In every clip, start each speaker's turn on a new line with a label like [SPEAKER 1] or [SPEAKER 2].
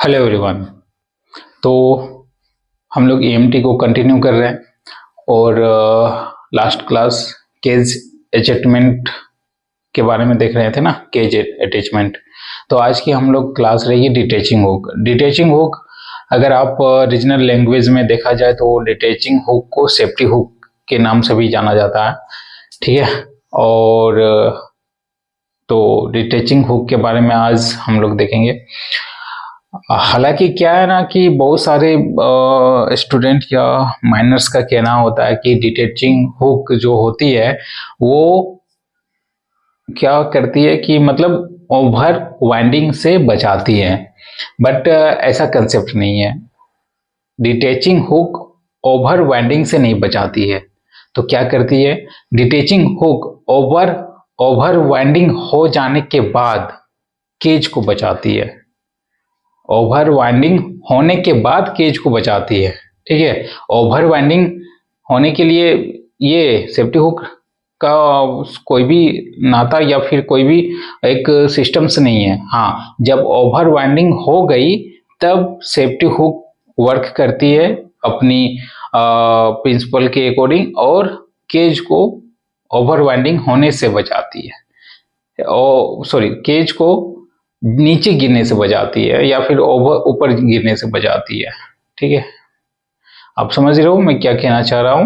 [SPEAKER 1] Hello everyone. तो हम लोग ईएमटी को कंटिन्यू कर रहे हैं और लास्ट क्लास केज अटैचमेंट के बारे में देख रहे थे ना, केज अटैचमेंट। तो आज की हम लोग क्लास रहेगी डिटैचिंग हुक। डिटैचिंग हुक अगर आप रीजनल लैंग्वेज में देखा जाए तो डिटैचिंग हुक को सेफ्टी हुक के नाम से भी जाना जाता है, ठीक है। और तो डिटैचिंग हुक के बारे में आज हम लोग देखेंगे। हालांकि क्या है ना कि बहुत सारे स्टूडेंट या माइनर्स का कहना होता है कि डिटैचिंग हुक जो होती है वो क्या करती है कि मतलब ओवर वाइंडिंग से बचाती है, बट ऐसा कंसेप्ट नहीं है। डिटैचिंग हुक ओवर वाइंडिंग से नहीं बचाती है। तो क्या करती है, डिटैचिंग हुक ओवर वाइंडिंग हो जाने के बाद केज को बचाती है। ओवर वाइंडिंग होने के बाद केज को बचाती है, ठीक है। ओवर वाइंडिंग होने के लिए ये सेफ्टी हुक का कोई भी नाता या फिर कोई भी एक सिस्टम से नहीं है। हाँ, जब ओवर वाइंडिंग हो गई तब सेफ्टी हुक वर्क करती है अपनी प्रिंसिपल के अकॉर्डिंग और केज को ओवर वाइंडिंग होने से बचाती है। सॉरी, केज को नीचे गिरने से बचाती है या फिर ऊपर गिरने से बचाती है, ठीक है। आप समझ रहे हो मैं क्या कहना चाह रहा हूं।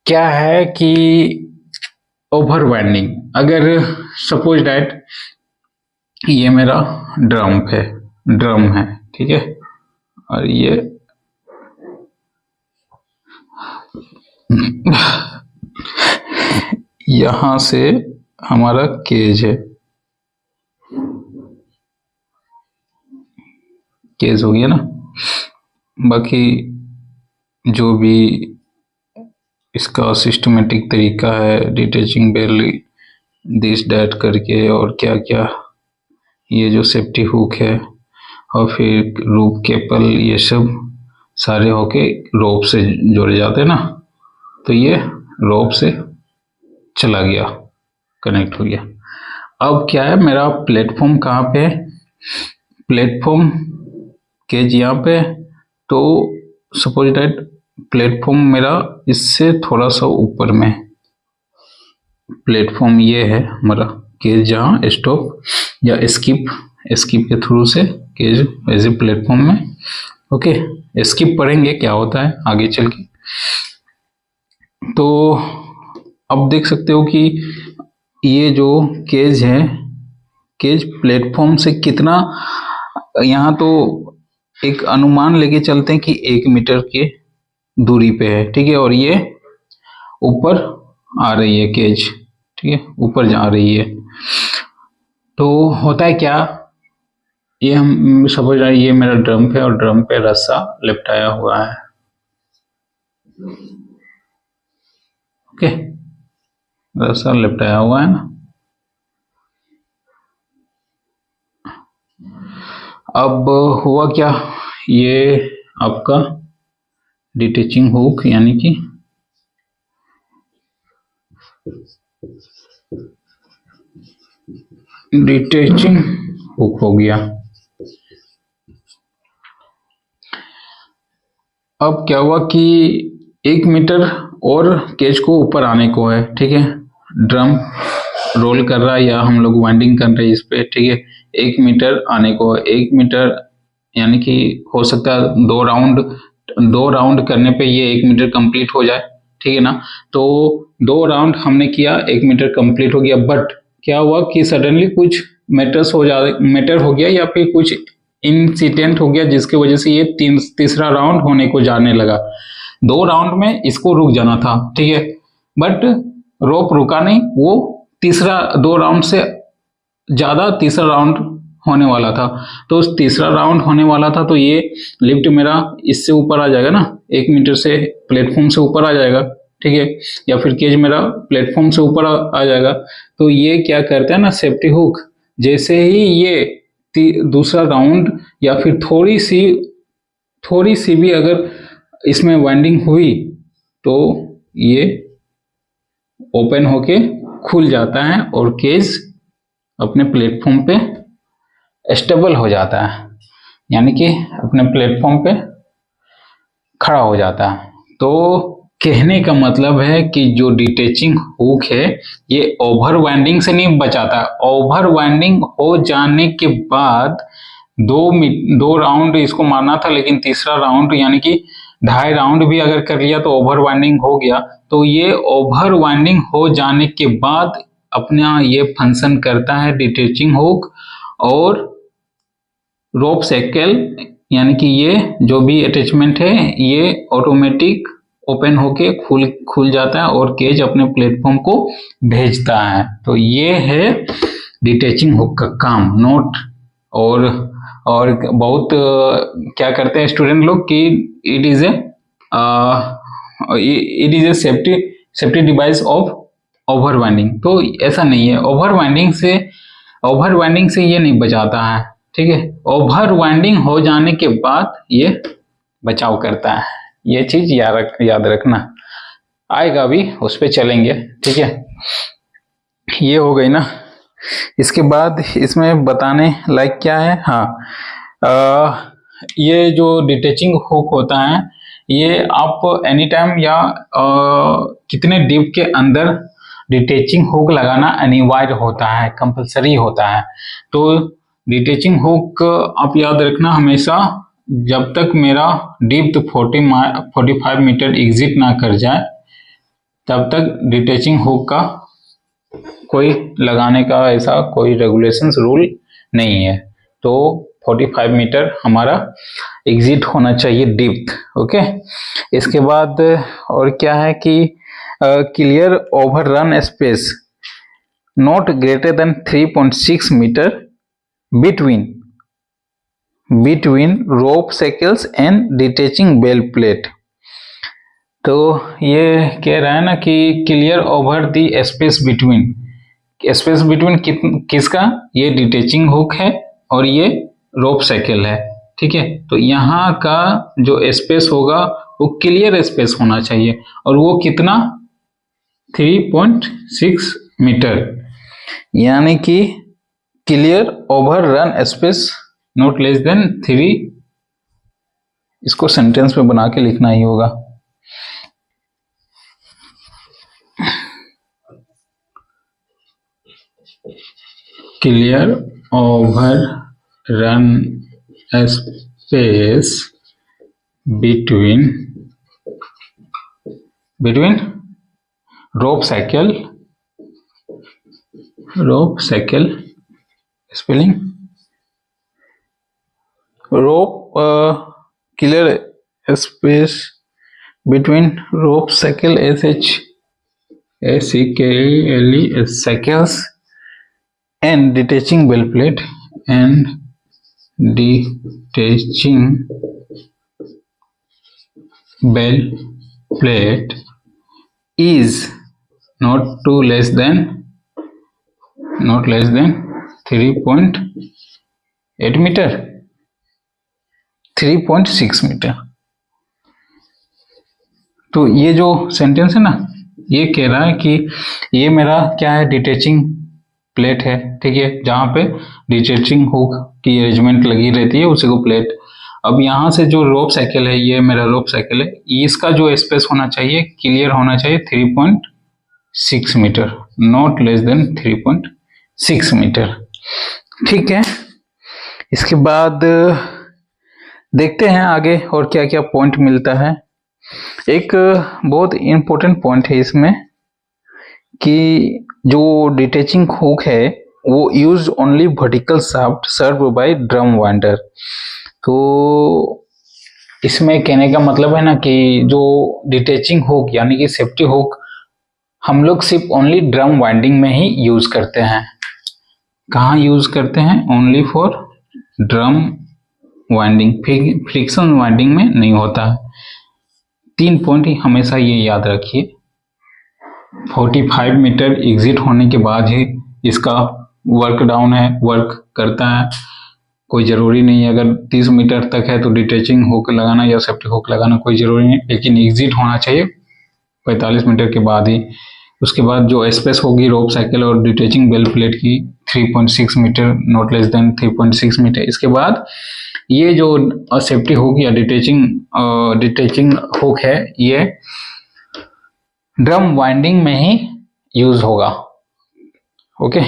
[SPEAKER 1] क्या है कि ओवर वाइंडिंग, अगर सपोज डैट ये मेरा ड्रम है, ठीक है, और ये यहां से हमारा केज है, केज हो गया ना। बाकी जो भी इसका सिस्टमेटिक तरीका है डिटैचिंग बेरली दिस डैट करके और क्या क्या, ये जो सेफ्टी हुक है और फिर रूप केबल, ये सब सारे होके रोप से जोड़े जाते हैं ना। तो ये रोप से चला गया, कनेक्ट हो गया। अब क्या है, मेरा प्लेटफॉर्म कहाँ पे है, प्लेटफॉर्म केज यहाँ पे। तो सपोज दैट प्लेटफॉर्म मेरा इससे थोड़ा सा ऊपर में, प्लेटफॉर्म ये है हमारा केज, जहाँ स्टॉप या स्किप के थ्रू से केज ऐसे प्लेटफॉर्म में, ओके। स्किप पढ़ेंगे क्या होता है आगे चल के। तो अब देख सकते हो कि ये जो केज है, केज प्लेटफॉर्म से कितना, यहाँ तो एक अनुमान लेके चलते हैं कि 1 मीटर के दूरी पे है, ठीक है। और ये ऊपर आ रही है केज, ठीक है, ऊपर जा रही है। तो होता है क्या, ये हम समझ रहे हैं, ये मेरा ड्रम है और ड्रम पे रस्सा लिपटाया हुआ है, ओके, रस्सा लिपटाया हुआ है ना। अब हुआ क्या, ये आपका डिटैचिंग हुक यानी कि डिटैचिंग हुक हो गया। अब क्या हुआ कि 1 मीटर और केज को ऊपर आने को है, ठीक है। ड्रम रोल कर रहा है या हम लोग वाइंडिंग कर रहे हैं इस पे, ठीक है। 1 मीटर आने को है, 1 मीटर यानी कि हो सकता है 2 राउंड करने पे ये 1 मीटर कंप्लीट हो जाए, ठीक है ना। तो 2 राउंड हमने किया, 1 मीटर कंप्लीट हो गया। बट क्या हुआ कि सडनली कुछ मैटर हो गया या फिर कुछ इंसिडेंट हो गया जिसकी वजह से ये तीसरा राउंड होने को जाने लगा। 2 राउंड में इसको रुक जाना था, ठीक है, बट रोप रुका नहीं, वो 2 राउंड से ज्यादा तीसरा राउंड होने वाला था। तो उस तीसरा राउंड होने वाला था, तो ये लिफ्ट मेरा इससे ऊपर आ जाएगा ना, 1 मीटर से प्लेटफॉर्म से ऊपर आ जाएगा, ठीक है, या फिर केज मेरा प्लेटफॉर्म से ऊपर आ जाएगा। तो ये क्या करता है ना, सेफ्टी हुक, जैसे ही ये दूसरा राउंड या फिर थोड़ी सी भी अगर इसमें वाइंडिंग हुई तो ये ओपन होके खुल जाता है और केज अपने प्लेटफॉर्म पे स्टेबल हो जाता है, यानी कि अपने प्लेटफॉर्म पे खड़ा हो जाता है। तो कहने का मतलब है कि जो डिटैचिंग हुक है ये ओवर वाइंडिंग से नहीं बचाता। ओवर वाइंडिंग हो जाने के बाद दो राउंड इसको मारना था, लेकिन तीसरा राउंड यानी कि 2.5 राउंड भी अगर कर लिया तो ओवर वाइंडिंग हो गया। तो ये ओवर वाइंडिंग हो जाने के बाद अपना ये फंक्शन करता है डिटैचिंग हुक, और रोप साइकिल यानी कि ये जो भी अटैचमेंट है ये ऑटोमेटिक ओपन होके खुल जाता है और केज अपने प्लेटफॉर्म को भेजता है। तो ये है डिटैचिंग हुक का काम। नोट और बहुत क्या करते हैं स्टूडेंट लोग कि it is a safety device of over winding. तो ऐसा नहीं है, ओवर वाइंडिंग से ये नहीं बचाता है, ठीक है। ओवर वाइंडिंग हो जाने के बाद ये बचाव करता है। ये चीज याद रखना, आएगा अभी उस पे चलेंगे, ठीक है। ये हो गई ना। इसके बाद इसमें बताने लायक क्या है, हाँ, ये जो डिटैचिंग हुक होता है ये आप एनी टाइम या कितने डीप के अंदर डिटैचिंग हुक लगाना अनिवार्य होता है, कंपलसरी होता है। तो डिटैचिंग हुक आप याद रखना हमेशा, जब तक मेरा डीप 45 मीटर एग्जिट ना कर जाए तब तक डिटैचिंग हुक का कोई लगाने का ऐसा कोई रेगुलेशंस रूल नहीं है। तो 45 मीटर हमारा एग्जिट होना चाहिए डीप, ओके। इसके बाद और क्या है कि clear overrun space not greater than 3.6 metre between rope shackles and detaching bell plate। तो ये कह रहा है ना कि clear over the space between किसका, ये डिटैचिंग हुक है और ये रोप साइकिल है, ठीक है। तो यहाँ का जो स्पेस होगा वो क्लियर स्पेस होना चाहिए, और वो कितना 3.6 मीटर, यानी कि clear over run space not less then 3। इसको सेंटेंस में बना के लिखना ही होगा। Clear over run space between rope cycle spelling rope clear space between rope cycle SHACKLE cycles and detaching bell plate is not less than 3.8 metre 3.6 metre. तो ये जो sentence है ना ये कह रहा है कि ये मेरा क्या है, डिटैचिंग प्लेट है, ठीक है, जहां पे डिटैचिंग हुक की अरेंजमेंट लगी रहती है उसी को प्लेट। अब यहाँ से जो रोप साइकिल है ये मेरा रोप साइकिल है, इसका जो स्पेस होना चाहिए क्लियर होना चाहिए 3.6 metre, not less than 3.6 metre, ठीक है। इसके बाद देखते हैं आगे और क्या क्या पॉइंट मिलता है। एक बहुत इंपॉर्टेंट पॉइंट है इसमें कि जो डिटैचिंग हुक है वो यूज ओनली वर्टिकल शाफ्ट सर्व बाय ड्रम वाइंडर। तो इसमें कहने का मतलब है ना कि जो डिटैचिंग हुक यानी कि सेफ्टी हुक हम लोग सिर्फ ओनली ड्रम वाइंडिंग में ही यूज करते हैं। कहाँ यूज करते हैं, only for drum winding, friction winding में नहीं होता। 3 पॉइंट ही हमेशा ये याद रखिए। 45 मीटर एग्जिट होने के बाद ही इसका वर्क डाउन है, वर्क करता है। कोई जरूरी नहीं है अगर 30 मीटर तक है तो डिटैचिंग हुक लगाना या सेफ्टी हुक लगाना कोई जरूरी नहीं, लेकिन एग्जिट होना चाहिए 45 मीटर के बाद ही। उसके बाद जो स्पेस होगी रोप साइकिल और डिटैचिंग बेल प्लेट की 3.6 metre, not less than 3.6 metre. इसके बाद ये जो सेफ्टी हुक या डिटैचिंग हुक है, ये ड्रम वाइंडिंग में ही यूज होगा। ओके,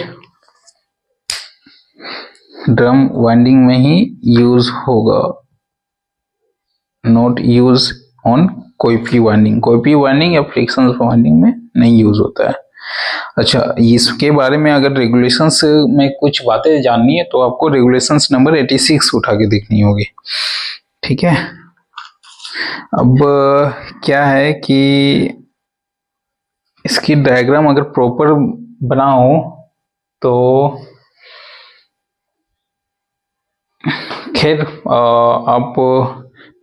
[SPEAKER 1] ड्रम वाइंडिंग में ही यूज होगा, not use on Koepe winding या फ्रिक्शन वाइंडिंग में नहीं यूज होता है। अच्छा, इसके बारे में अगर रेगुलेशंस में कुछ बातें जाननी है तो आपको रेगुलेशंस नंबर 86 उठा के देखनी होगी। ठीक है, अब क्या है कि इसकी डायग्राम अगर प्रॉपर बनाओ तो खैर आप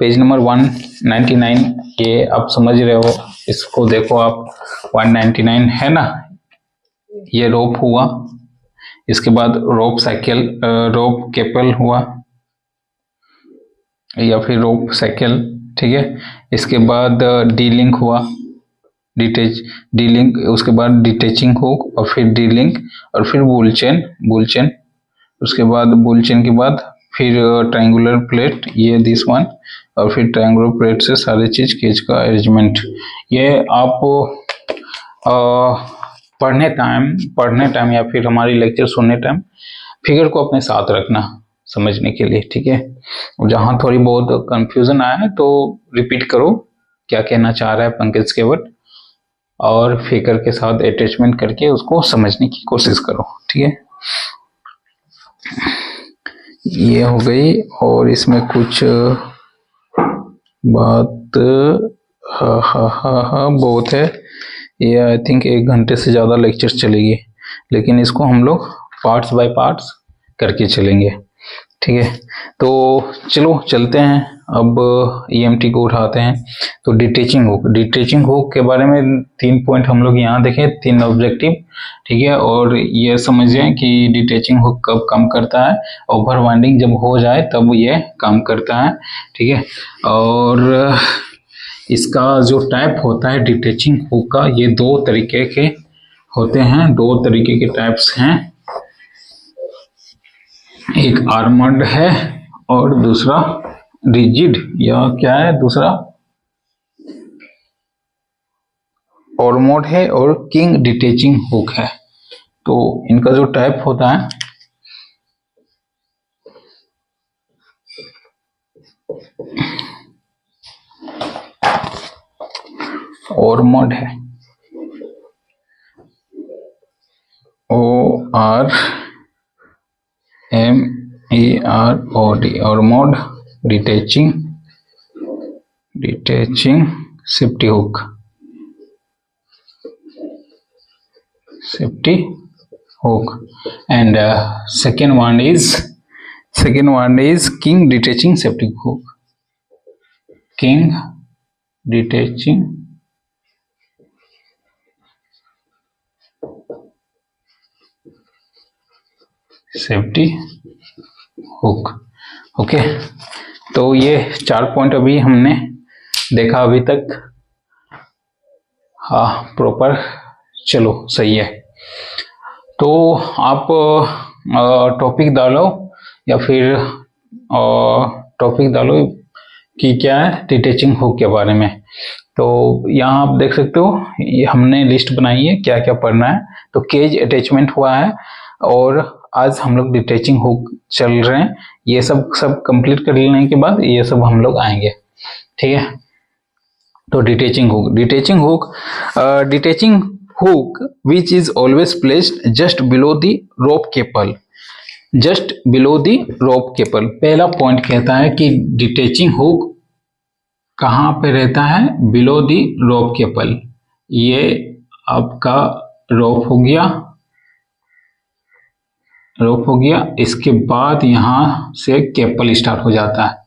[SPEAKER 1] पेज नंबर 199 ये आप समझ रहे हो, इसको देखो आप, 199 है ना, ये रोप हुआ, इसके बाद रोप साइकिल, रोप केपल हुआ या फिर रोप साइकिल। ठीक है, इसके बाद डी लिंक हुआ, डी लिंक, उसके बाद डिटैचिंग हुक और फिर डी लिंक और फिर बुल चेन, उसके बाद बुल चेन के बाद फिर ट्रायंगुलर प्लेट, ये दिस वन, और फिर ट्रायंगुलर प्लेट से सारे चीज केज का अरेंजमेंट। ये आप पढ़ने टाइम या फिर हमारी लेक्चर सुनने टाइम फिगर को अपने साथ रखना समझने के लिए। ठीक है, जहां थोड़ी बहुत कंफ्यूजन आया है तो रिपीट करो क्या कहना चाह रहा है पंकज केवट, और फिगर के साथ अटैचमेंट करके उसको समझने की कोशिश करो। ठीक है, ये हो गई, और इसमें कुछ बात बहुत है, ये आई थिंक 1 घंटे से ज़्यादा लेक्चर चलेगी, लेकिन इसको हम लोग पार्ट्स बाय पार्ट्स करके चलेंगे। ठीक है, तो चलो चलते हैं, अब ईएमटी को उठाते हैं। तो डिटैचिंग हुक के बारे में 3 पॉइंट हम लोग यहाँ देखें, 3 ऑब्जेक्टिव। ठीक है, और ये समझें कि डिटैचिंग हुक कब काम करता है, ओवर वाइंडिंग जब हो जाए तब ये काम करता है। ठीक है, और इसका जो टाइप होता है डिटैचिंग हुक का, ये 2 तरीके के होते हैं, 2 तरीके के टाइप्स हैं, एक आर्मर्ड है और दूसरा रिजिड, या क्या है दूसरा, ऑर्मोड है और किंग डिटैचिंग हुक है। तो इनका जो टाइप होता है, ऑर्मोड है, ORMEROD, Ormerod detaching safety hook, and second one is king detaching safety hook, king detaching safety hook. Okay, तो ये 4 पॉइंट अभी हमने देखा अभी तक। हाँ, प्रॉपर, चलो सही है। तो आप टॉपिक डालो या फिर टॉपिक डालो कि क्या है डिटैचिंग हुक के बारे में। तो यहाँ आप देख सकते हो, ये हमने लिस्ट बनाई है क्या क्या पढ़ना है। तो केज अटैचमेंट हुआ है, और आज हम लोग डिटैचिंग हुक चल रहे हैं। ये सब कंप्लीट कर लेने के बाद ये सब हम लोग आएंगे। ठीक है, तो detaching hook which is always placed just below the rope Caple, पहला पॉइंट कहता है कि डिटैचिंग हुक कहाँ पे रहता है, बिलो दी रोप केपल। ये आपका रोप हो गया, इसके बाद यहां से केपल स्टार्ट हो जाता है।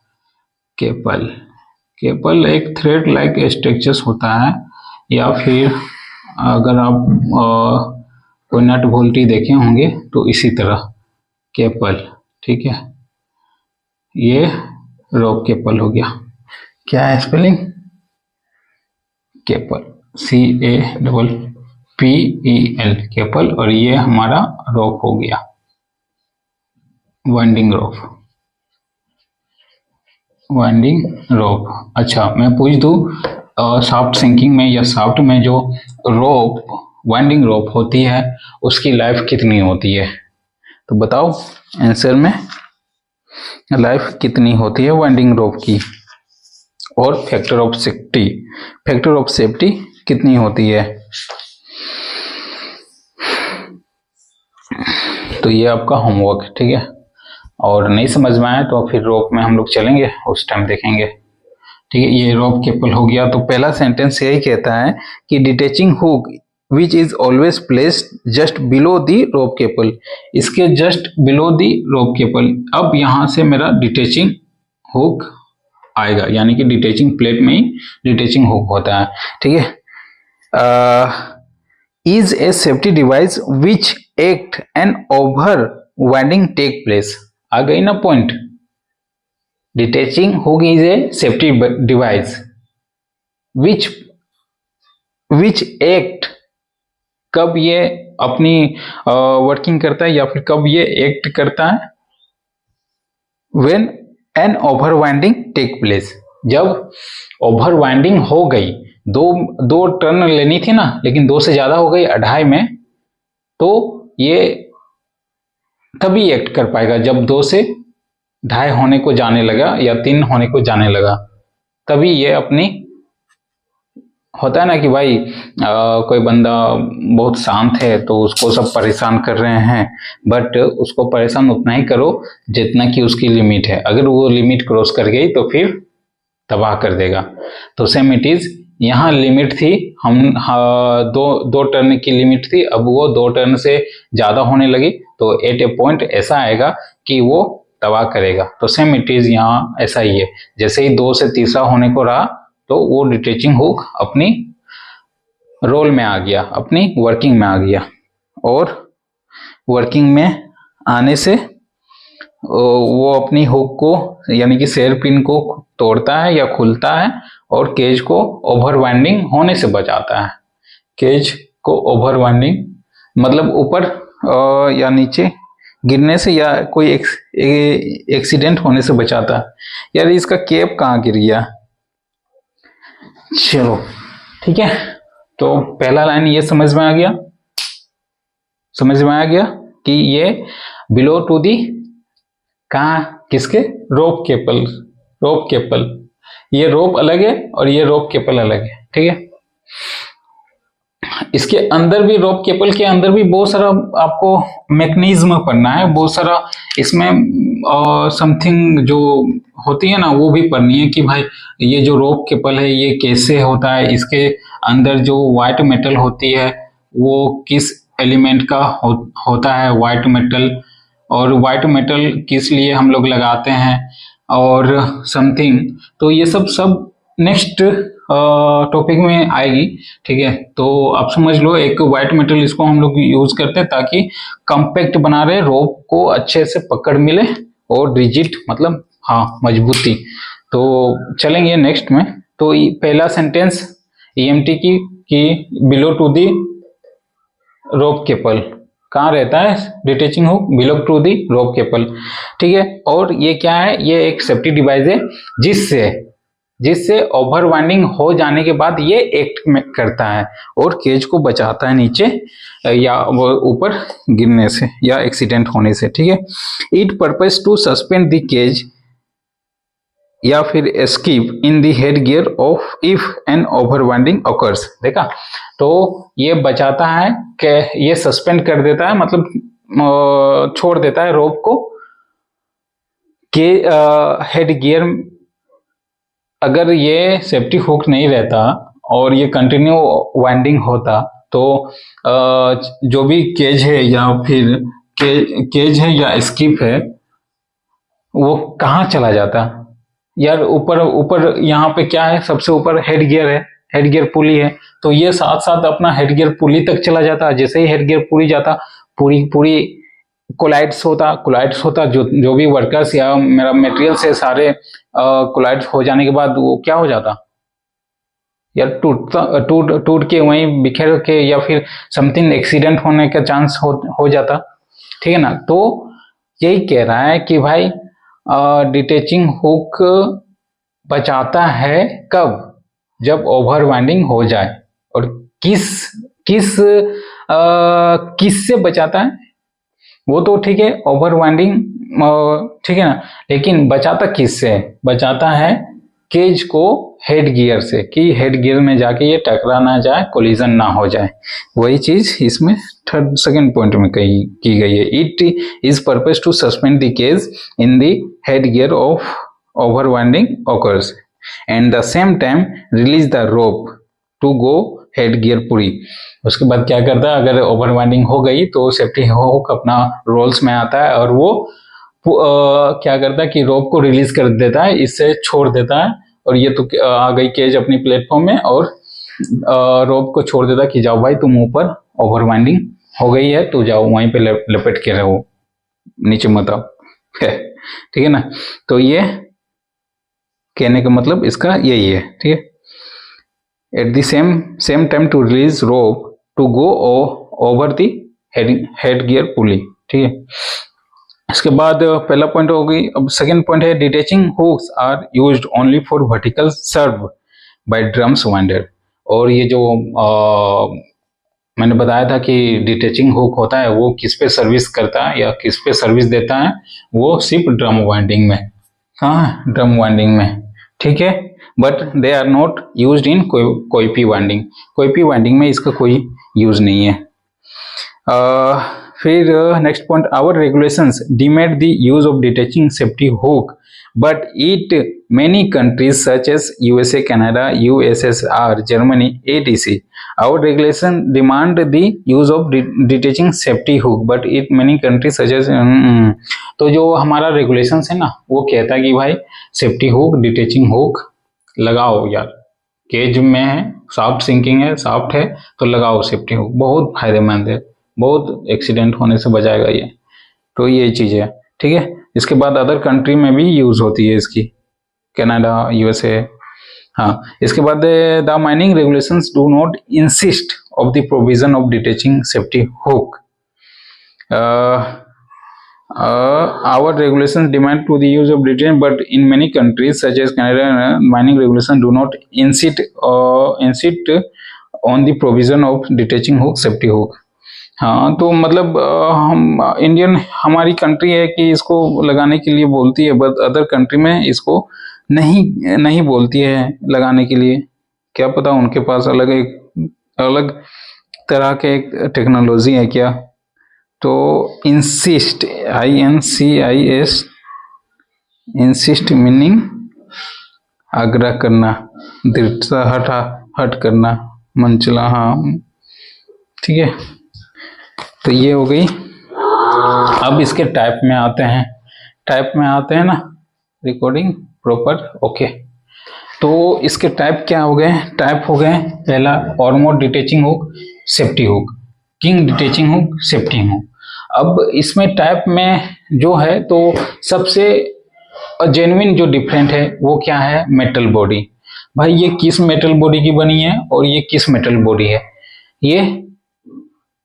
[SPEAKER 1] केपल एक थ्रेड लाइक स्ट्रक्चर होता है, या फिर अगर आप कोई नट बोल्टी देखे होंगे तो इसी तरह केपल। ठीक है, ये रोप केपल हो गया। क्या है स्पेलिंग, केपल, CAPPEL केपल, और ये हमारा रोप हो गया, वाइंडिंग रोप। वाइंडिंग रोप। अच्छा, मैं पूछ दूं सॉफ्ट सिंकिंग में या सॉफ्ट में जो रोप वाइंडिंग रोप होती है उसकी लाइफ कितनी होती है? तो बताओ आंसर में लाइफ कितनी होती है वाइंडिंग रोप की, और फैक्टर ऑफ सेफ्टी कितनी होती है? तो ये आपका होमवर्क है, ठीक है। और नहीं समझ में आए तो फिर रोप में हम लोग चलेंगे, उस टाइम देखेंगे, ठीक है। ये रोप केबल हो गया। तो पहला सेंटेंस यही कहता है कि detaching hook which is always placed just below the rope cable, इसके just below the rope cable. अब यहां से मेरा डिटेचिंग हुक आएगा, यानी कि डिटेचिंग प्लेट में ही डिटेचिंग हुक होता है, ठीक है। Is a safety device which act an over winding take place. आ गई ना point. Detaching hook is a safety device which act, कब ये अपनी वर्किंग करता है या फिर कब ये एक्ट करता है? When an over winding take place, जब ओवर वाइंडिंग हो गई, दो टर्न लेनी थी ना, लेकिन 2 से ज्यादा हो गई 2.5 में, तो ये तभी एक्ट कर पाएगा जब 2 से 2.5 होने को जाने लगा या 3 होने को जाने लगा, तभी ये अपनी, होता है ना कि भाई कोई बंदा बहुत शांत है तो उसको सब परेशान कर रहे हैं, बट उसको परेशान उतना ही करो जितना कि उसकी लिमिट है। अगर वो लिमिट क्रॉस कर गई तो फिर तबाह कर देगा। तो सेम इट इज, यहाँ लिमिट थी, हम दो टर्न की लिमिट थी, अब वो 2 टर्न से ज्यादा होने लगी, तो एट ए पॉइंट ऐसा आएगा कि वो तबाह करेगा। तो सेम इट इज यहाँ ऐसा ही है, जैसे ही 2 से तीसरा होने को रहा तो वो डिटेचिंग हुक अपनी रोल में आ गया, अपनी वर्किंग में आ गया, और वर्किंग में आने से वो अपनी हुक को यानी कि शेयर पिन को तोड़ता है या खुलता है और केज को ओवर वाइंडिंग होने से बचाता है। केज को ओवर वाइंडिंग मतलब ऊपर या नीचे गिरने से या कोई एक्सीडेंट होने से बचाता है। यार इसका कैप कहाँ गिर गया? चलो ठीक है, तो पहला लाइन ये समझ में आ गया कि ये बिलो टू दी, कहाँ, किसके? रोप केबल। ये रोप अलग है और ये रोप केबल अलग है, ठीक है। इसके अंदर भी, रोप केबल के अंदर भी बहुत सारा आपको मैकेनिज्म पढ़ना है, बहुत सारा इसमें समथिंग जो होती है ना वो भी पढ़नी है कि भाई ये जो रोप केबल है ये कैसे होता है, इसके अंदर जो व्हाइट मेटल होती है वो किस एलिमेंट का होता है व्हाइट मेटल, और व्हाइट मेटल किस लिए हम लोग लगाते हैं, और समथिंग। तो ये सब नेक्स्ट टॉपिक में आएगी, ठीक है। तो आप समझ लो, एक व्हाइट मेटल इसको हम लोग यूज करते हैं ताकि कंपैक्ट बना रहे, रोप को अच्छे से पकड़ मिले और रिजिड मतलब हाँ मजबूती। तो चलेंगे नेक्स्ट में। तो पहला सेंटेंस ईएमटी की below to the rope cable, कहाँ रहता है detaching hook? Below to the rope cable, ठीक है। और ये क्या है? ये एक सेफ्टी डिवाइस है जिससे ओवर वाइंडिंग हो जाने के बाद ये एक्ट करता है और केज को बचाता है नीचे या ऊपर गिरने से या एक्सीडेंट होने से, ठीक है। It purpose to suspend the cage या फिर escape in the head gear of if an over winding occurs. देखा, तो ये बचाता है कि ये सस्पेंड कर देता है, मतलब छोड़ देता है रोप को के हेड गियर। अगर ये सेफ्टी हुक नहीं रहता और ये कंटिन्यू वाइंडिंग होता तो जो भी केज है या फिर केज है या स्किप है वो कहाँ चला जाता? यार ऊपर यहाँ पे क्या है? सबसे ऊपर हेड गियर है, हेड गियर पुली है, तो ये साथ साथ अपना हेड गियर पुली तक चला जाता। जैसे ही हेड गियर पुली जाता, पूरी कोलाइड्स होता, जो भी वर्कर्स या मेरा मटेरियल से सारे कोलाइड्स हो जाने के बाद वो क्या हो जाता यार? टूट के वहीं बिखर के या फिर समथिंग एक्सीडेंट होने का चांस हो जाता, ठीक है ना। तो यही कह रहा है कि भाई डिटेचिंग हुक बचाता है कब? जब ओवर वाइंडिंग हो जाए। और किस किस किससे बचाता है? वो तो ठीक है, ओवर वाइंडिंग ठीक है ना, लेकिन बचाता किससे? बचाता है केज को हेड गियर से, कि हेड गियर में जाके ये टकरा ना जाए, कोलिजन ना हो जाए। वही चीज इसमें थर्ड सेकंड पॉइंट में की गई है। It is purpose to suspend the cage in the head gear of over winding occurs and the same time release the rope to go head gear पूरी। उसके बाद क्या करता है, अगर ओवर वाइंडिंग हो गई तो सेफ्टी हुक अपना रोल्स में आता है और वो क्या करता है कि रोप को रिलीज कर देता है, इससे छोड़ देता है, और ये तो आ गई केज अपनी प्लेटफॉर्म में, और रोप को छोड़ देता कि जाओ भाई तुम ऊपर, ओवर वाइंडिंग हो गई है तो जाओ वहीं पे लपेट के रहो, नीचे मत आओ। ठीक है ना, तो ये कहने का मतलब इसका यही है। ठीक है, at the same time to release rope to go over the head gear pulley. ठीक है, इसके बाद पहला पॉइंट हो गई। अब सेकंड पॉइंट है detaching hooks are used only for vertical serve by drums winder. और ये जो मैंने बताया था कि डिटैचिंग हुक होता है वो किस पे सर्विस करता है या किस पे सर्विस देता है, वो सिर्फ ड्रम वाइंडिंग में। हाँ, ड्रम वाइंडिंग में। ठीक है, but they are not used in Koepe winding. Koepe winding में इसका कोई यूज नहीं है। फिर next point, our regulations demand the use of detaching safety hook but it many countries such as USA, Canada, USSR, Germany etc. Our regulation demand the use of detaching safety hook but it many countries such as तो जो हमारा regulation है ना वो कहता है कि भाई सेफ्टी हुक, डिटैचिंग हुक लगाओ यार, केज में है, सॉफ्ट सिंकिंग है, सॉफ्ट है तो लगाओ सेफ्टी हुक, बहुत फायदेमंद है, बहुत एक्सीडेंट होने से बचाएगा ये। तो ये चीज है। ठीक है, इसके बाद अदर कंट्री में भी यूज होती है इसकी, कनाडा, यूएसए। हाँ, इसके बाद the mining regulations do not insist of the provision of detaching safety hook. Our regulations demand to the use of deterrent, but in many countries such as Canada, mining regulations do not insist on the provision of detaching hook, safety hook. हाँ, तो मतलब हम Indian, हमारी country है कि इसको लगाने के लिए बोलती है, बट अदर कंट्री में इसको नहीं बोलती है लगाने के लिए। क्या पता उनके पास अलग तरह के टेक्नोलॉजी है क्या। तो इंसिस्ट, INCIS, इंसिस्ट मीनिंग आग्रह करना, दृढ़ता, हट करना, मन चला। हाँ ठीक है, तो ये हो गई। अब इसके टाइप में आते हैं ना, रिकॉर्डिंग प्रॉपर ओके। तो इसके टाइप क्या हो गए? टाइप हो गए, पहला Ormerod detaching hook, safety hook, King detaching hook, safety hook. अब इसमें टाइप में जो है तो सबसे जेन्युइन जो डिफरेंट है वो क्या है? Metal body. भाई ये किस मेटल बॉडी की बनी है और ये किस मेटल बॉडी है, ये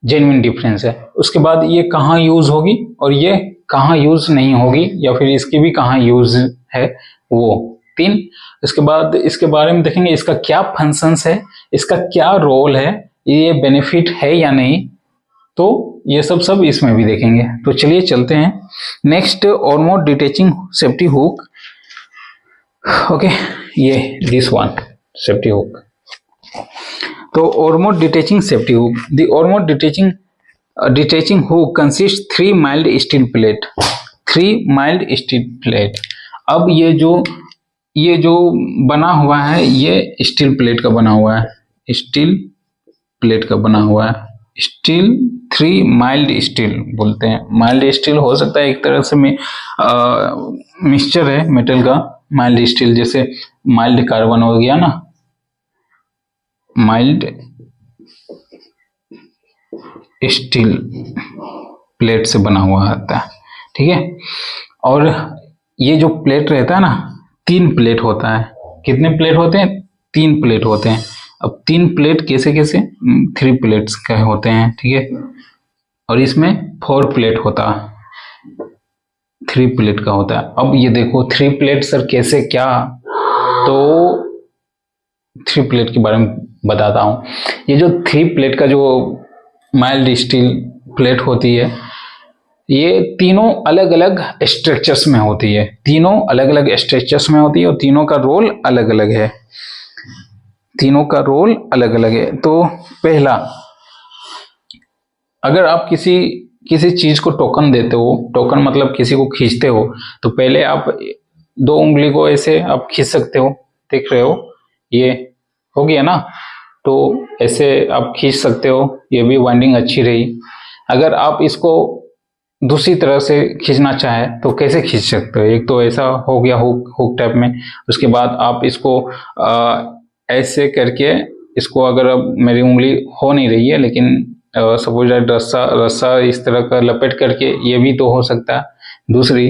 [SPEAKER 1] जेन्युइन डिफरेंस है। उसके बाद ये कहाँ यूज होगी और ये कहाँ यूज नहीं होगी, या फिर इसकी भी कहाँ यूज है, वो 3। इसके बाद इसके बारे में देखेंगे इसका क्या फंक्शंस है, इसका क्या रोल है, ये बेनिफिट है या नहीं, तो ये सब इसमें भी देखेंगे। तो चलिए चलते हैं next, Ormerod detaching safety hook. Okay, ये दिस वन सेफ्टी हुक। तो Ormerod detaching safety hook, the Ormerod detaching hook consist 3 mild steel plate, 3 mild steel plate. अब ये जो बना हुआ है ये स्टील प्लेट का बना हुआ है, स्टील प्लेट का बना हुआ है। स्टील 3 माइल्ड स्टील बोलते हैं। माइल्ड स्टील हो सकता है एक तरह से मिक्सचर है मेटल का। माइल्ड स्टील जैसे माइल्ड कार्बन हो गया ना, माइल्ड स्टील प्लेट से बना हुआ आता है। ठीक है, और ये जो प्लेट रहता है ना, 3 प्लेट होता है। कितने प्लेट होते हैं? 3 प्लेट होते हैं। अब 3 प्लेट कैसे 3 प्लेट्स का होते हैं। ठीक है, और इसमें 4 प्लेट होता है, 3 प्लेट का होता है। अब ये देखो 3 प्लेट सर कैसे, क्या तो 3 प्लेट के बारे में बताता हूँ। ये जो 3 प्लेट का जो माइल्ड स्टील प्लेट होती है, ये तीनों अलग अलग स्ट्रक्चर्स में होती है, तीनों अलग अलग स्ट्रक्चर्स में होती है और तीनों का रोल अलग अलग है, तीनों का रोल अलग अलग है। तो पहला, अगर आप किसी चीज को टोकन देते हो, टोकन मतलब किसी को खींचते हो, तो पहले आप 2 उंगली को ऐसे आप खींच सकते हो, देख रहे हो, ये हो गया ना, तो ऐसे आप खींच सकते हो, ये भी वाइंडिंग अच्छी रही। अगर आप इसको दूसरी तरह से खींचना चाहे तो कैसे खींच सकते हो, एक तो ऐसा हो गया हुक टाइप में, उसके बाद आप इसको ऐसे करके इसको, अगर अब मेरी उंगली हो नहीं रही है लेकिन सपोज रस्सा इस तरह का लपेट करके, ये भी तो हो सकता है, दूसरी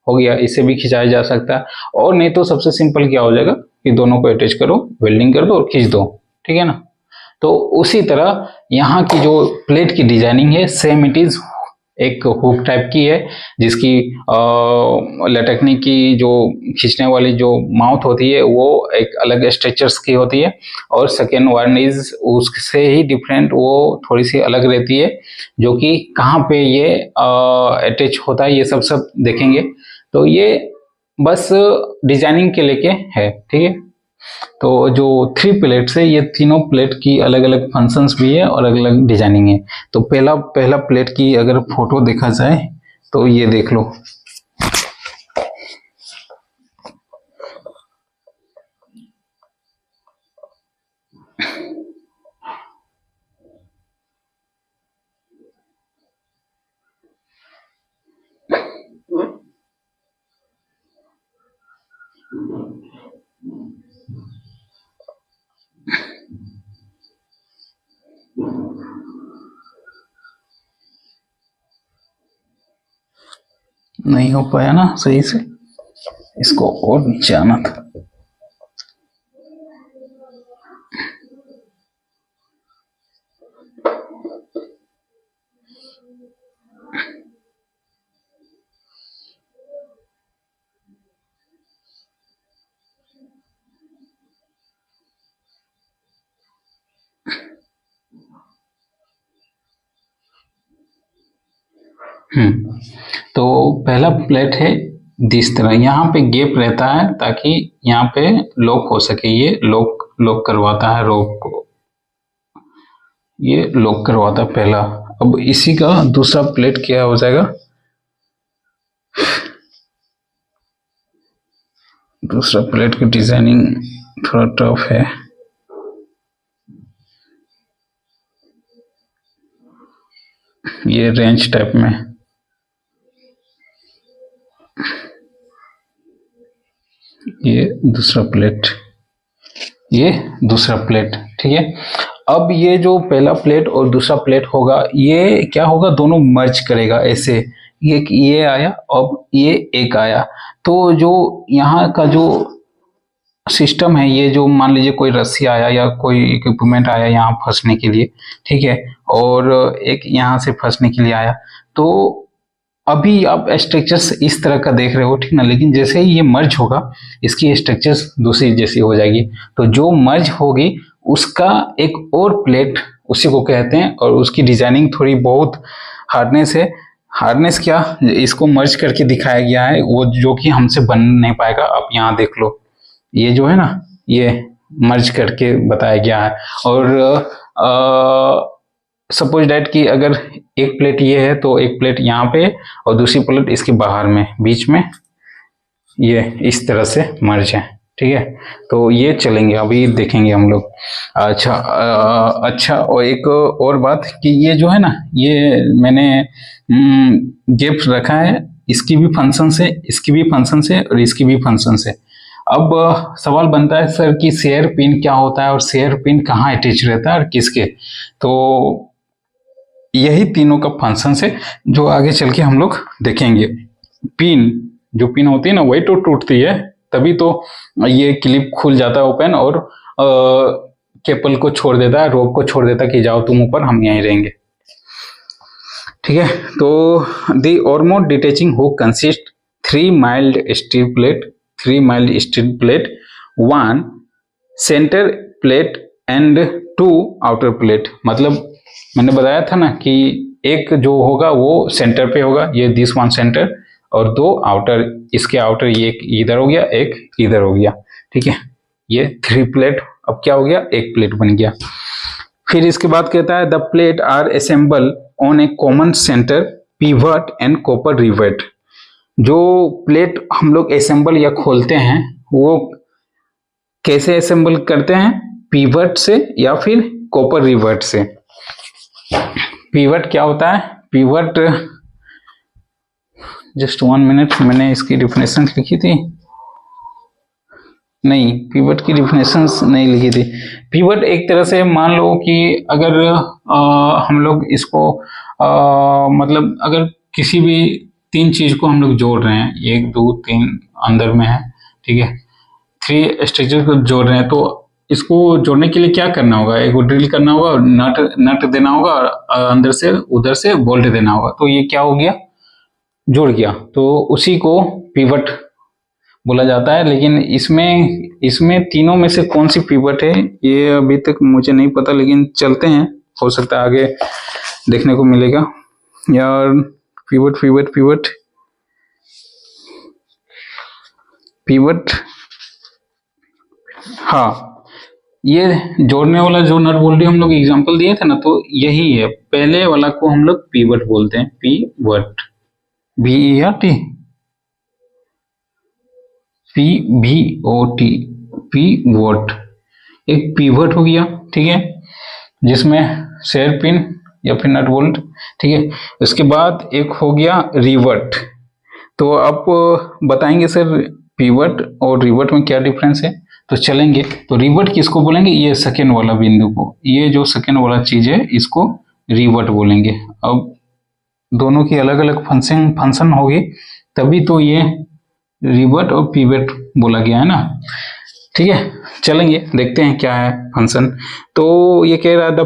[SPEAKER 1] हो गया, इसे भी खिंचाया जा सकता है। और नहीं तो सबसे सिंपल क्या हो जाएगा कि दोनों को अटैच करो, वेल्डिंग कर दो और खींच दो, ठीक है ना। तो उसी तरह यहाँ की जो प्लेट की डिजाइनिंग है सेम इट इज एक हुक टाइप की है, जिसकी लटकने की जो खींचने वाली जो माउथ होती है वो एक अलग स्ट्रक्चर्स की होती है, और सेकेंड वन इज उससे ही डिफरेंट, वो थोड़ी सी अलग रहती है, जो कि कहाँ पे ये अटैच होता है ये सब देखेंगे। तो ये बस डिजाइनिंग के लेके है, ठीक है। तो जो 3 प्लेट्स है, ये तीनों प्लेट की अलग अलग फंक्शंस भी है और अलग अलग डिजाइनिंग है। तो पहला प्लेट की अगर फोटो देखा जाए तो ये देख लो, नहीं हो पाया ना सही से, इसको और नीचे आना था। तो पहला प्लेट है जिस तरह, यहाँ पे गैप रहता है ताकि यहाँ पे लॉक हो सके, ये लॉक करवाता है रोप को, ये लॉक करवाता है पहला। अब इसी का दूसरा प्लेट क्या हो जाएगा, दूसरा प्लेट की डिजाइनिंग थोड़ा टफ है, ये रेंच टाइप में, ये दूसरा प्लेट, ये दूसरा प्लेट, ठीक है। अब ये जो पहला प्लेट और दूसरा प्लेट होगा, ये क्या होगा, दोनों मर्ज करेगा ऐसे, ये आया, अब ये एक आया। तो जो यहाँ का जो सिस्टम है, ये जो मान लीजिए कोई रस्सी आया या कोई इक्विपमेंट आया यहाँ फंसने के लिए, ठीक है, और एक यहाँ से फंसने के लिए आया, तो अभी आप स्ट्रक्चर्स इस तरह का देख रहे हो, ठीक ना, लेकिन जैसे ही ये मर्ज होगा इसकी स्ट्रक्चर्स दूसरी जैसी हो जाएगी। तो जो मर्ज होगी उसका एक और प्लेट उसी को कहते हैं, और उसकी डिजाइनिंग थोड़ी बहुत हार्डनेस है। हार्डनेस क्या, इसको मर्ज करके दिखाया गया है, वो जो कि हमसे बन नहीं पाएगा। आप यहाँ देख लो, ये जो है ना, ये मर्ज करके बताया गया है। और सपोज डैट कि अगर एक प्लेट ये है तो एक प्लेट यहाँ पे और दूसरी प्लेट इसके बाहर में, बीच में, ये इस तरह से मर्ज है, ठीक है। तो ये चलेंगे, अभी देखेंगे हम लोग। अच्छा, और एक और बात कि ये जो है ना, ये मैंने गैप रखा है, इसकी भी फंक्शन है, इसकी भी फंक्शन है और इसकी भी फंक्शन है। अब सवाल बनता है सर कि शेयर पिन क्या होता है और शेयर पिन कहाँ अटैच रहता है और किसके। तो यही तीनों का फंक्शन है जो आगे चल के हम लोग देखेंगे। पिन, जो पिन होती है ना, वही तो टूटती है, तभी तो ये क्लिप खुल जाता है ओपन, और केबल को छोड़ देता है, रोप को छोड़ देता है कि जाओ तुम ऊपर, हम यहीं रहेंगे, ठीक है। तो the Ormerod detaching hook consist 3 mild steel plate, 3 mild steel plate 1 centre plate and 2 outer plate. मतलब मैंने बताया था ना कि एक जो होगा वो सेंटर पे होगा, ये दिस वन सेंटर, और 2 आउटर, इसके आउटर, ये एक इधर हो गया, एक इधर हो गया, ठीक है। ये 3 प्लेट अब क्या हो गया, एक प्लेट बन गया। फिर इसके बाद कहता है the plate are assemble on a common centre pivot and copper rivet. जो प्लेट हम लोग असेंबल या खोलते हैं वो कैसे असेंबल करते हैं, पिवट से या फिर कॉपर रिवेट से। पिवट क्या होता है, पिवट, जस्ट 1 मिनट, मैंने इसकी डिफिनेशन लिखी थी, नहीं पिवट की डिफिनेशन नहीं लिखी थी। पिवट एक तरह से मान लो कि अगर हम लोग इसको मतलब अगर किसी भी 3 चीज को हम लोग जोड़ रहे हैं, 1 2 3 अंदर में है, ठीक है, 3 स्ट्रक्चर को जोड़ रहे हैं, तो इसको जोड़ने के लिए क्या करना होगा, एक ड्रिल करना होगा, नट देना होगा, और अंदर से उधर से बोल्ट देना होगा, तो ये क्या हो गया, जुड़ गया, तो उसी को पिवट बोला जाता है। लेकिन इसमें तीनों में से कौन सी पिवट है ये अभी तक मुझे नहीं पता, लेकिन चलते हैं, हो सकता है आगे देखने को मिलेगा यार। पिवट पिवट पिवट पिवट, हाँ, ये जोड़ने वाला जो नट बोल्ट हम लोग एग्जांपल दिए थे ना, तो यही है, पहले वाला को हम लोग पिवट बोलते हैं, पिवट, VERT, PVOT, पिवट, एक पिवट हो गया, ठीक है, जिसमें शेयर पिन या फिर नट बोल्ट, ठीक है। उसके बाद एक हो गया रिवर्ट। तो आप बताएंगे सर पिवट और रिवर्ट में क्या डिफरेंस है, तो चलेंगे, तो रिवर्ट किसको बोलेंगे, ये सेकेंड वाला बिंदु को, ये जो सेकेंड वाला चीज है इसको रिवर्ट बोलेंगे। अब दोनों की अलग अलग फंक्शन होगी, तभी तो ये रिवर्ट और पिवट बोला गया है ना, ठीक है। चलेंगे देखते हैं क्या है फंक्शन। तो ये कह रहा है the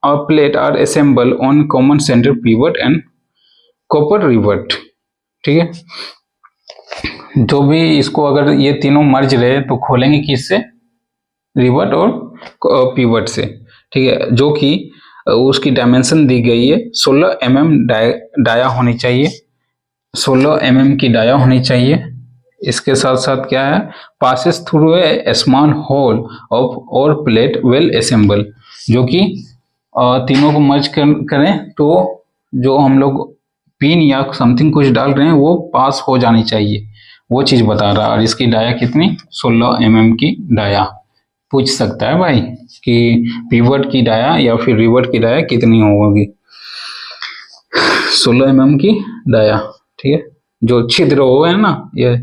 [SPEAKER 1] plate are assemble on common centre pivot and copper rivet, ठीक है। जो भी इसको अगर ये तीनों मर्ज रहे तो खोलेंगे किससे, रिवर्ट और पिवट से, ठीक है। जो कि उसकी डायमेंशन दी गई है 16 mm डाया होनी चाहिए, 16 mm की डाया होनी चाहिए। इसके साथ साथ क्या है, passes through a small hole of और प्लेट वेल असेंबल, जो कि तीनों को मर्ज करें तो जो हम लोग पिन या समथिंग कुछ डाल रहे हैं वो पास हो जानी चाहिए, वो चीज बता रहा है। और इसकी डाया कितनी, 16 mm की डाया। पूछ सकता है भाई कि पिवट की डाया या फिर रिवर्ट की डाया कितनी होगी, 16 mm की डाया, ठीक है, जो छिद्र हो है ना, ये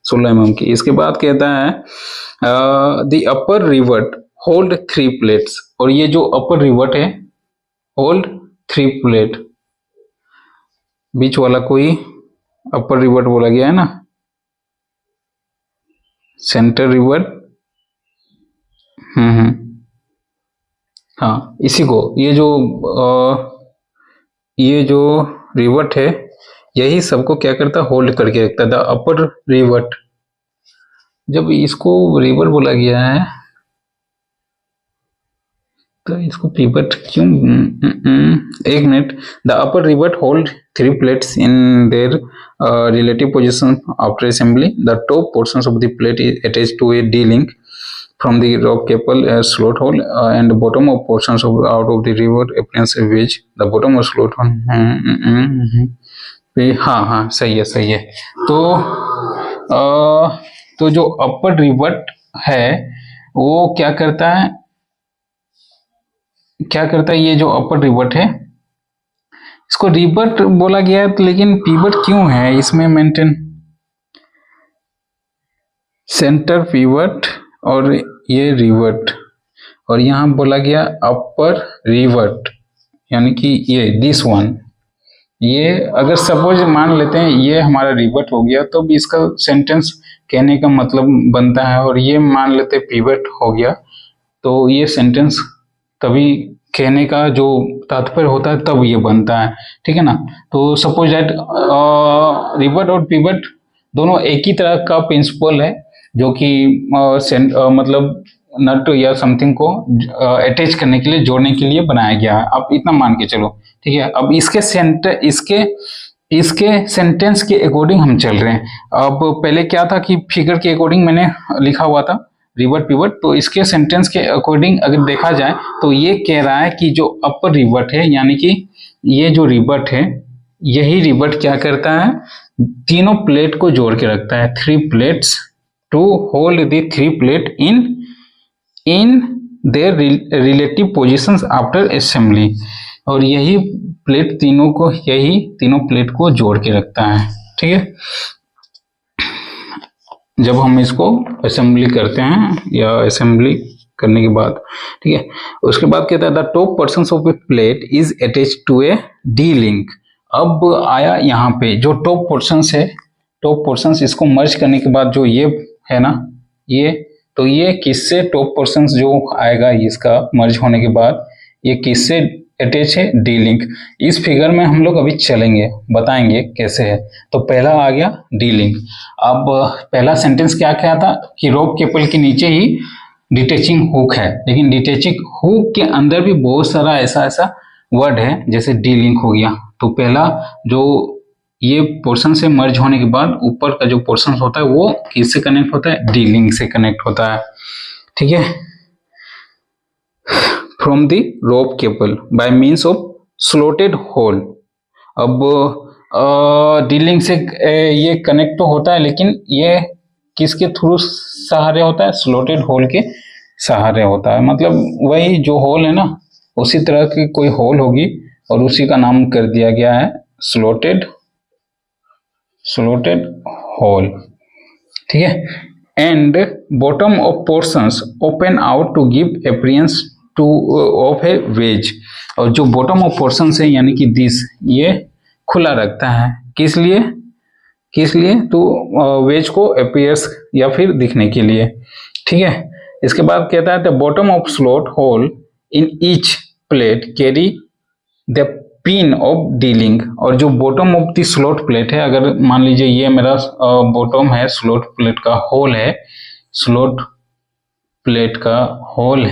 [SPEAKER 1] 16 mm की। इसके बाद कहता है the upper rivet hold 3 plates, और ये जो अपर रिवर्ट है होल्ड 3 प्लेट, बीच वाला कोई अपर रिवर्ट बोला गया है ना, सेंटर रिवर्ट, हाँ, इसी को, ये जो रिवर्ट है यही सबको क्या करता है, होल्ड करके रखता है। द अपर रिवर्ट, जब इसको रिवर्ट बोला गया है तो इसको पिवट क्यों, एक minute. The upper rivet hold 3 plates in their relative position after assembly. The top portion of the plate is attached to a D link from the rope cable slot hole and the bottom of portions of out of the river appearance which the bottom of slot hole, हाँ सही है। तो जो अपर revert है वो क्या करता है, ये जो अपर रिवर्ट है इसको रिवर्ट बोला गया है, लेकिन पिवट क्यों है इसमें मेंटेन, सेंटर पिवट और ये रिवर्ट, और यहाँ बोला गया अपर रिवर्ट, यानी कि ये दिस वन, ये अगर सपोज मान लेते हैं ये हमारा रिवर्ट हो गया तो भी इसका सेंटेंस कहने का मतलब बनता है, और ये मान लेते पिवट हो गया तो ये सेंटेंस तभी कहने का जो तात्पर्य होता है तब ये बनता है, ठीक है ना। तो सपोज दैट रिवर्ट और पिवट दोनों एक ही तरह का प्रिंसिपल है, जो कि मतलब नट या समथिंग को अटैच करने के लिए, जोड़ने के लिए बनाया गया है। अब इतना मान के चलो, ठीक है। अब इसके सेंटेंस के अकॉर्डिंग हम चल रहे हैं। अब पहले क्या था कि फिगर के अकॉर्डिंग मैंने लिखा हुआ था रिवर्ट पिवट, तो इसके सेंटेंस के अकॉर्डिंग अगर देखा जाए तो ये कह रहा है कि जो अपर रिवर्ट है, यानी कि ये जो रिवर्ट है, यही रिवर्ट क्या करता है, तीनों प्लेट को जोड़ के रखता है। 3 plates to hold the 3 plate in their relative positions after assembly. और यही तीनों प्लेट को जोड़ के रखता है, ठीक है, जब हम इसको असेंबली करते हैं या असेंबली करने के बाद, ठीक है। उसके बाद कहता है the top portions of a plate is attached to a D link. अब आया यहाँ पे जो टॉप पोर्शंस है, टॉप पोर्शंस इसको मर्ज करने के बाद जो ये है ना, ये किससे टॉप पोर्शंस जो आएगा इसका मर्ज होने के बाद, ये किससे अटैच है, डी लिंक। इस फिगर में हम लोग अभी चलेंगे, बताएंगे कैसे है। तो पहला आ गया डी लिंक। अब पहला सेंटेंस क्या कहा था कि रोप केबल के नीचे ही डिटैचिंग हुक है, लेकिन डिटैचिंग हुक के अंदर भी बहुत सारा ऐसा वर्ड है, जैसे डी लिंक हो गया। तो पहला जो ये पोर्शन से मर्ज होने के बाद ऊपर का जो पोर्शन होता है वो किससे कनेक्ट होता है, डी लिंक से कनेक्ट होता है, ठीक है। From the rope cable by means of slotted hole. अब डी लिंक से ये कनेक्ट तो होता है, लेकिन ये किसके थ्रू सहारे होता है, स्लॉटेड होल के सहारे होता है। मतलब वही जो होल है ना, उसी तरह की कोई होल होगी और उसी का नाम कर दिया गया है स्लॉटेड होल, ठीक है। And bottom of portions open out to give appearance to of a wedge. और जो बॉटम ऑफ पोर्शंस है यानी कि दिस, ये खुला रखता है किस लिए तो वेज को अपीयर्स या फिर दिखने के लिए, ठीक है। इसके बाद कहता है the bottom of slot hole in each plate carry the pin of D link. और जो bottom of the slot plate है, अगर मान लीजिए ये मेरा बॉटम है, स्लॉट प्लेट का होल है, स्लॉट प्लेट का होल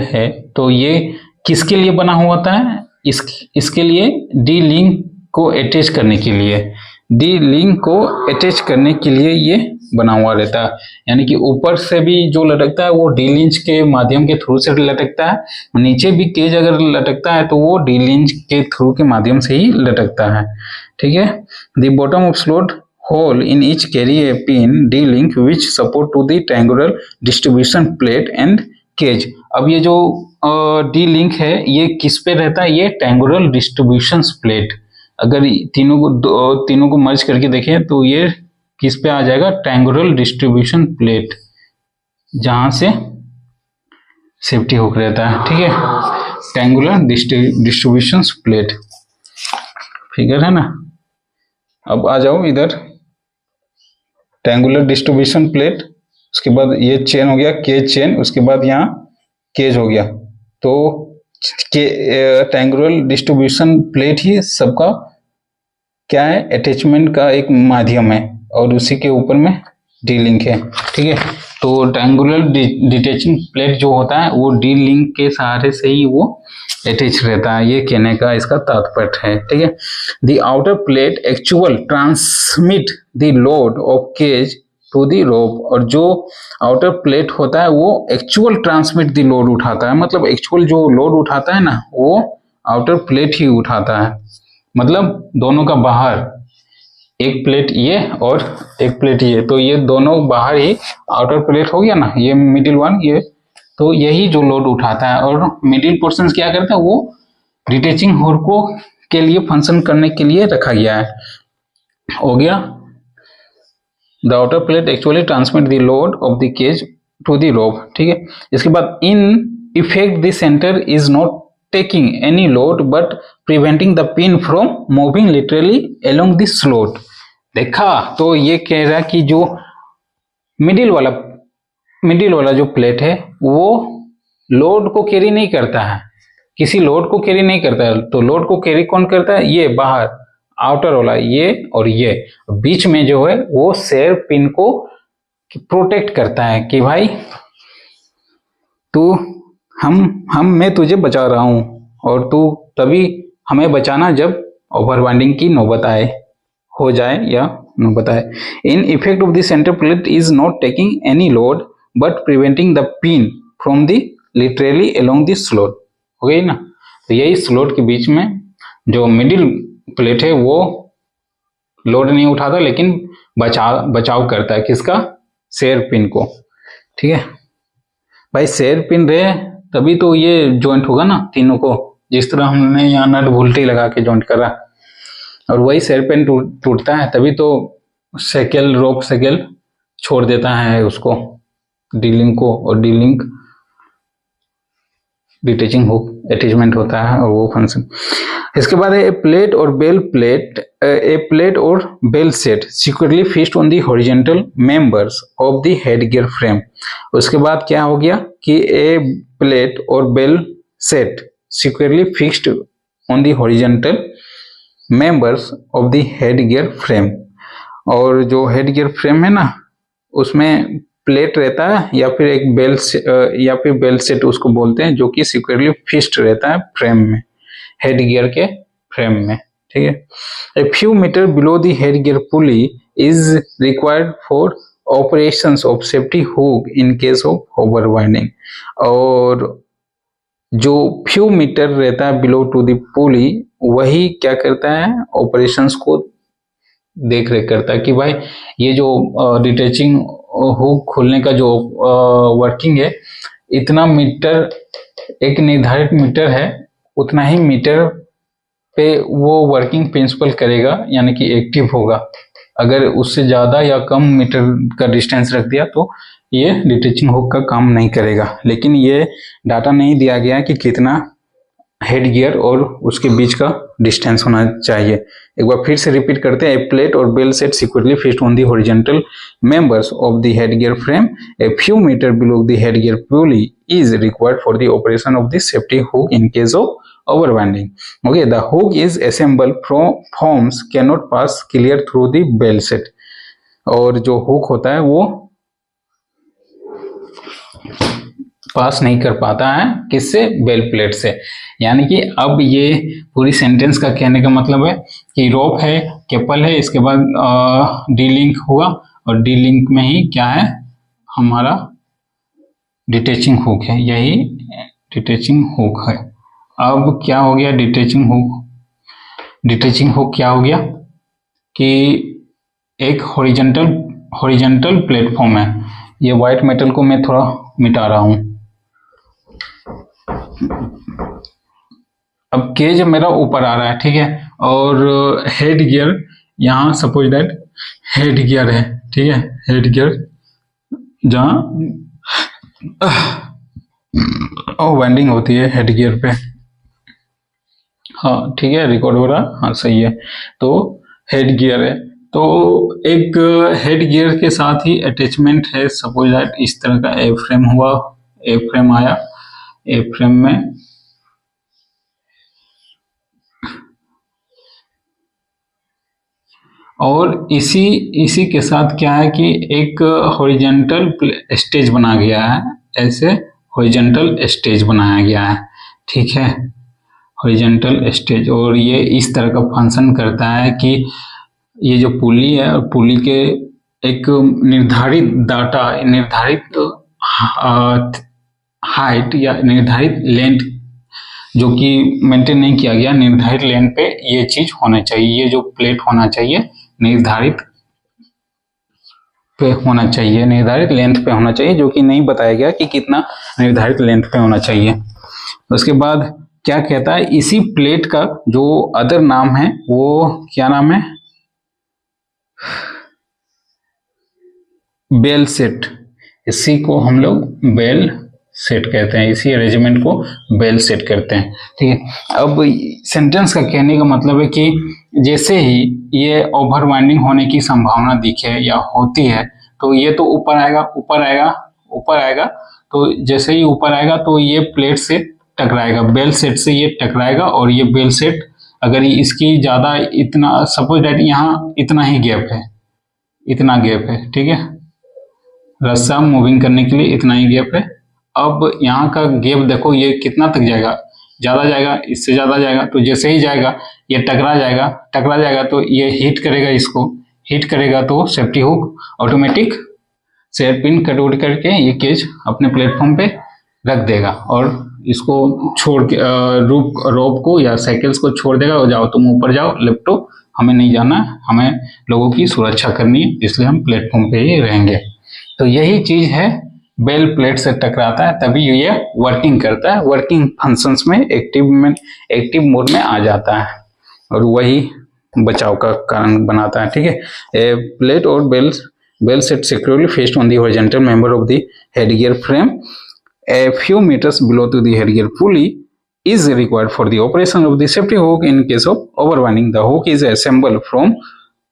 [SPEAKER 1] है, तो ये किसके लिए बना हुआ था, इसके लिए डी लिंक को अटैच करने के लिए, डी लिंक को अटैच करने के लिए ये बना हुआ रहता है। यानी कि ऊपर से भी जो लटकता है वो डी लिंक के माध्यम के थ्रू से लटकता है, नीचे भी केज अगर लटकता है तो वो डी लिंक के थ्रू के माध्यम से ही लटकता है, ठीक है। The bottom of slot hole in each carry a pin D link which support to the triangular distribution plate and cage. अब ये जो डी लिंक है ये किस पे रहता है, ये ट्रायंगुलर डिस्ट्रीब्यूशन प्लेट। अगर तीनों को मर्ज करके देखें तो ये किस पे आ जाएगा, ट्रायंगुलर डिस्ट्रीब्यूशन प्लेट, जहां से सेफ्टी हुक रहता है, ठीक है। ट्रायंगुलर डिस्ट्रीब्यूशन प्लेट फिगर है ना। अब आ जाओ इधर, ट्रायंगुलर डिस्ट्रीब्यूशन प्लेट, उसके बाद ये चेन हो गया, केज चेन, उसके बाद यहाँ केज हो गया। तो ट्रायंगुलर डिस्ट्रीब्यूशन प्लेट ही सबका क्या है, अटैचमेंट का एक माध्यम है, और उसी के ऊपर में डी लिंक है, ठीक है। तो ट्रायंगुलर डिटैचिंग प्लेट जो होता है वो डी लिंक के सहारे से ही वो अटैच रहता है, ये कहने का इसका तात्पर्य है, ठीक है। The outer plate actual transmit the load of cage to the rope. और जो आउटर प्लेट होता है वो एक्चुअल ट्रांसमिट दी लोड उठाता है, मतलब एक्चुअल जो लोड उठाता है ना वो आउटर प्लेट ही उठाता है। मतलब दोनों का बाहर, एक प्लेट ये और एक प्लेट ये, तो ये दोनों बाहर ही आउटर प्लेट हो गया ना, ये मिडिल वन, ये तो यही जो लोड उठाता है। और मिडिल पोर्शन क्या करता है, वो डिटैचिंग हुक के लिए फंक्शन करने के लिए रखा गया है, हो गया। The outer plate actually transmit the load of the cage to the rope, ठीक है। इसके बाद in effect the center is not taking any load but preventing the pin from moving laterally along the slot। देखा, तो ये कह रहा है कि जो मिडिल वाला जो प्लेट है वो लोड को कैरी नहीं करता है, किसी लोड को कैरी नहीं करता है। तो लोड को कैरी कौन करता है, ये बाहर आउटर वाला ये और ये, बीच में जो है वो शेयर पिन को प्रोटेक्ट करता है कि भाई तू मैं तुझे बचा रहा हूं और तू तभी हमें बचाना जब ओवर बाइंडिंग की नौबत आए, हो जाए या नौबत आए। In effect of the centre plate is not taking any load but preventing the pin from the literally along the slot. हो गई ना। तो यही स्लॉट के बीच में जो मिडिल प्लेट है वो लोड नहीं उठाता लेकिन बचाव करता है किसका, शेयर पिन को। ठीक है भाई, शेयर पिन रहे तभी तो ये जॉइंट होगा ना तीनों को, जिस तरह हमने यहाँ नट बोल्टी लगा के जॉइंट करा, और वही शेयर पिन टूटता है तभी तो सेकेल रोप सेकेल छोड़ देता है उसको, डी लिंक को, और D link detaching hook attachment होता है और वो फंक्शन। इसके बाद है ए प्लेट और bell set securely fixed on the horizontal members of the head gear frame. उसके बाद क्या हो गया कि ए प्लेट और bell set securely fixed on the horizontal members of the head gear frame. और जो हेड गियर फ्रेम है ना उसमें प्लेट रहता है या फिर एक बेल सेट उसको बोलते हैं, जो कि सिक्योरली फिक्स्ड रहता है फ्रेम में, हेड गियर के फ्रेम में। ठीक है। A few metre below the head gear pulley is required for operations of safety hook in case of over winding. और जो फ्यू मीटर रहता है बिलो टू द पुली वही क्या करता है, ऑपरेशंस को देख रेख करता है कि भाई ये जो डिटैचिंग हुक खोलने का जो वर्किंग है, इतना मीटर, एक निर्धारित मीटर है, उतना ही मीटर पे वो वर्किंग प्रिंसिपल करेगा, यानी कि एक्टिव होगा। अगर उससे ज्यादा या कम मीटर का डिस्टेंस रख दिया तो ये डिटैचिंग हुक का काम नहीं करेगा। लेकिन ये डाटा नहीं दिया गया कि कितना हेड गियर और उसके बीच का डिस्टेंस होना चाहिए। एक बार फिर से रिपीट करते हैं। ए प्लेट और bell set securely fixed on the horizontal members of the head gear frame a few metre below the head gear pulley is required for the operation of the safety hook in case of over winding. Okay, the hook is assembled from forms can not pass clear through the bell set. और जो hook होता है वो पास नहीं कर पाता है किससे, बेल प्लेट से। यानी कि अब ये पूरी सेंटेंस का कहने का मतलब है कि रोप है, केपल है, इसके बाद डी लिंक हुआ और डी लिंक में ही क्या है हमारा डिटैचिंग हुक है, यही डिटैचिंग हुक है। अब क्या हो गया डिटैचिंग हुक क्या हो गया कि एक हॉरिजॉन्टल प्लेटफॉर्म है। ये व्हाइट मेटल को मैं थोड़ा मिटा रहा हूं। अब केज मेरा ऊपर आ रहा है, ठीक है, और हेड गियर यहाँ सपोज दैट हेड गियर है, ठीक है, हेड गियर जहाँ वाइंडिंग होती है हेड गियर पे। हाँ ठीक है, रिकॉर्ड हो रहा, हाँ सही है। तो हेड गियर है, तो एक हेड गियर के साथ ही अटैचमेंट है, सपोज दैट इस तरह का ए फ्रेम हुआ, ए फ्रेम आया, ए फ्रेम में और इसी के साथ क्या है कि एक हॉरिजॉन्टल स्टेज बना गया है, ऐसे हॉरिजॉन्टल स्टेज बनाया गया है, ठीक है, हॉरिजॉन्टल स्टेज। और ये इस तरह का फंक्शन करता है कि ये जो पुली है और पुली के एक निर्धारित डाटा, निर्धारित हाइट या निर्धारित लेंथ जो कि मेंटेन नहीं किया गया, निर्धारित लेंथ पे ये चीज होना चाहिए, ये जो प्लेट होना चाहिए निर्धारित पे होना चाहिए, निर्धारित लेंथ पे होना चाहिए, जो कि नहीं बताया गया कि कितना निर्धारित लेंथ पे होना चाहिए। उसके बाद क्या कहता है, इसी प्लेट का जो अदर नाम है वो क्या नाम है, बेल सेट। इसी को हम लोग बेल सेट कहते हैं, इसी अरेंजमेंट को बेल सेट करते हैं, ठीक है। अब सेंटेंस का कहने का मतलब है कि जैसे ही ये ओवर वाइंडिंग होने की संभावना दिखे या होती है तो ये तो ऊपर आएगा, तो जैसे ही ऊपर आएगा तो ये प्लेट से टकराएगा, बेल सेट से ये टकराएगा और ये बेल सेट अगर इसकी ज़्यादा इतना सपोज दैट यहाँ इतना ही गैप है, इतना गैप है, ठीक है, रस्सा मूविंग करने के लिए इतना ही गैप है। अब यहाँ का गैप देखो ये कितना तक जाएगा, ज़्यादा जाएगा, इससे ज़्यादा जाएगा। तो जैसे ही जाएगा ये टकरा जाएगा तो ये हिट करेगा, इसको हिट करेगा तो safety hook automatic share pin cut उट करके ये केज अपने प्लेटफॉर्म पे रख देगा और इसको छोड़ के रोप को या साइकिल्स को छोड़ देगा और जाओ तुम ऊपर जाओ, लिफ्टो, हमें नहीं जाना, हमें लोगों की सुरक्षा करनी है, इसलिए हम प्लेटफॉर्म पे ही रहेंगे। तो यही चीज है, बेल प्लेट से टकराता है तभी ये वर्किंग करता है, वर्किंग फंक्शंस में एक्टिव मोड में आ जाता है और वही बचाव का कारण बनाता है, ठीक है। ए प्लेट और bell set securely fixed on the horizontal member of the headgear frame a few meters below to the headgear pulley is required for the operation of the safety hook. In case of overwinding, the hook is assembled from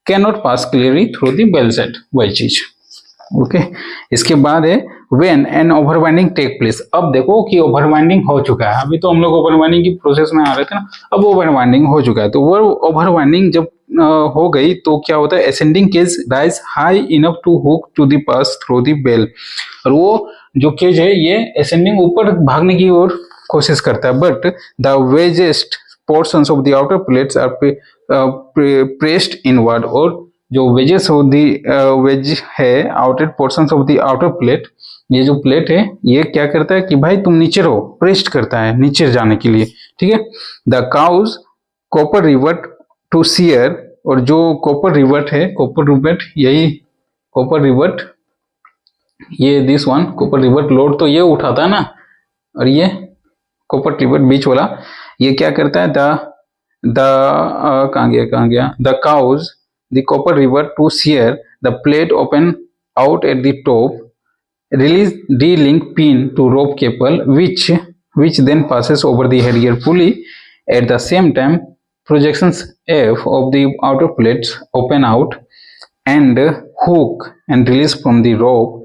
[SPEAKER 1] cannot pass clearly through the bell set, वही चीज, okay. इसके बाद है when an overwinding take place। अब देखो कि ओवरवाइंडिंग हो चुका है, अभी तो हम लोग ओवरवाइंडिंग की प्रोसेस में आ रहे थे ना, अब ओवरवाइंडिंग हो चुका है। तो वो ओवरवाइंडिंग जब हो गई तो क्या होता है, ascending cage rise high enough to hook to the pass through the bell। और वो जो केज है ये ascending ऊपर भागने की ओर कोशिश करता है, but the wedged portions of the outer plates are pressed inward. और जो वेजेस ऑफ द वेज है, outer portions of the outer plate, ये जो प्लेट है ये क्या करता है कि भाई तुम नीचे रहो, प्रेस्ड करता है नीचे जाने के लिए, ठीक है। The cause copper revert to shear. और जो कॉपर रिवर्ट है, कॉपर रिवर्ट, यही कॉपर रिवर्ट, ये this one copper rivet load तो ये उठाता है ना, और ये कॉपर रिवर्ट बीच वाला ये क्या करता है, कहाँ गया the cause the copper revert to sear the plate open out at the top, release D-link pin to rope cable which then passes over the headgear pulley. At the same time, projections F of the outer plates open out and hook and release from the rope.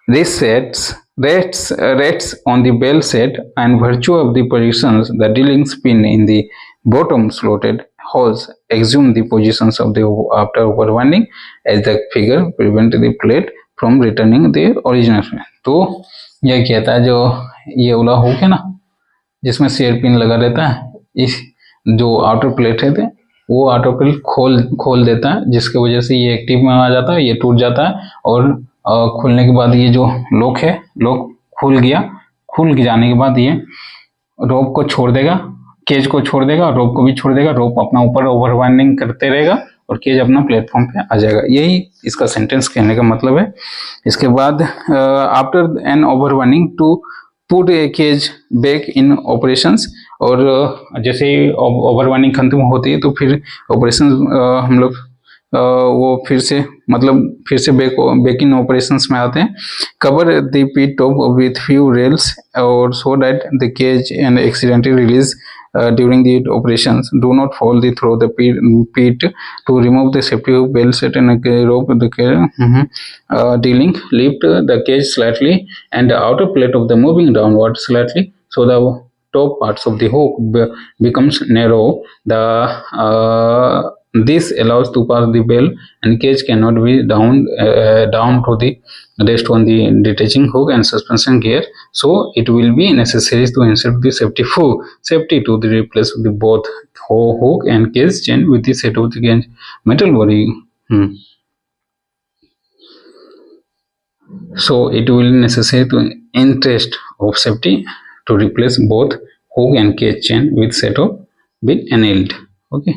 [SPEAKER 1] This rests on the bell set, and virtue of the positions, the D-link pin in the bottom slotted holes assume the positions of the after overwinding as the figure prevent the plate from returning the original में। तो यह कहता है जो ये वाला hook है ना जिसमें शेयर पिन लगा रहता है, इस जो आउटर प्लेट है वो आउटर प्लेट खोल देता है, जिसकी वजह से ये एक्टिव में आ जाता है, ये टूट जाता है और खुलने के बाद ये जो लॉक है, लॉक खुल जाने के बाद ये रोप को छोड़ देगा, केज को छोड़ देगा, रोप को भी छोड़ देगा, रोप अपना ऊपर ओवरवाइंडिंग करते रहेगा और केज अपना प्लेटफॉर्म पे आ जाएगा। यही इसका सेंटेंस कहने का मतलब है। इसके बाद after an overwinding to put a cage back in operations. और जैसे ही ओवरवाइंडिंग खत्म होती है तो फिर ऑपरेशन हम लोग वो फिर से बैक इन ऑपरेशंस में आते हैं। Cover the pit top with few rails और so that the cage and accidentally release during the operations. Do not fall through the pit to remove the safety hook, bell set and rope. D-link lift the cage slightly and the outer plate of the moving downward slightly, so the top parts of the hook becomes narrow. This allows to pass the bell and cage cannot be down to the rest on the detaching hook and suspension gear, so it will be necessary to insert the safety to the replace the both hook and cage chain with the set of the metal body. So it will be necessary to interest of safety to replace both hook and cage chain with set of been enailed. Okay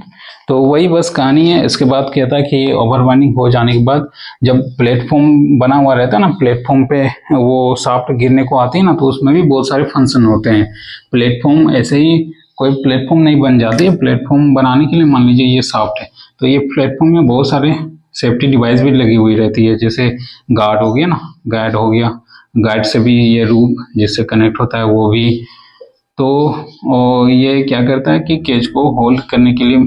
[SPEAKER 1] तो वही बस कहानी है। इसके बाद कहता है कि ओवरवाइंडिंग हो जाने के बाद जब प्लेटफॉर्म बना हुआ रहता है ना, प्लेटफॉर्म पे वो शाफ्ट गिरने को आती है ना, तो उसमें भी बहुत सारे फंक्शन होते हैं। प्लेटफॉर्म ऐसे ही कोई प्लेटफॉर्म नहीं बन जाती है, प्लेटफॉर्म बनाने के लिए मान लीजिए ये शाफ्ट है, तो ये प्लेटफॉर्म में बहुत सारे सेफ्टी डिवाइस भी लगी हुई रहती है, जैसे गार्ड हो गया ना, गार्ड से भी ये रूप जिससे कनेक्ट होता है वो भी। तो ये क्या करता है कि केज को होल्ड करने के लिए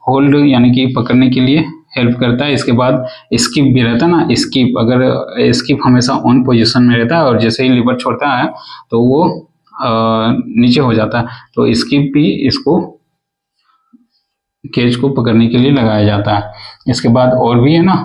[SPEAKER 1] होल्ड यानी कि पकड़ने के लिए हेल्प करता है। इसके बाद स्किप भी रहता है ना, अगर स्किप हमेशा ऑन पोजीशन में रहता है और जैसे ही लीवर छोड़ता है तो वो नीचे हो जाता है, तो स्किप भी इसको केज को पकड़ने के लिए लगाया जाता है। इसके बाद और भी है ना,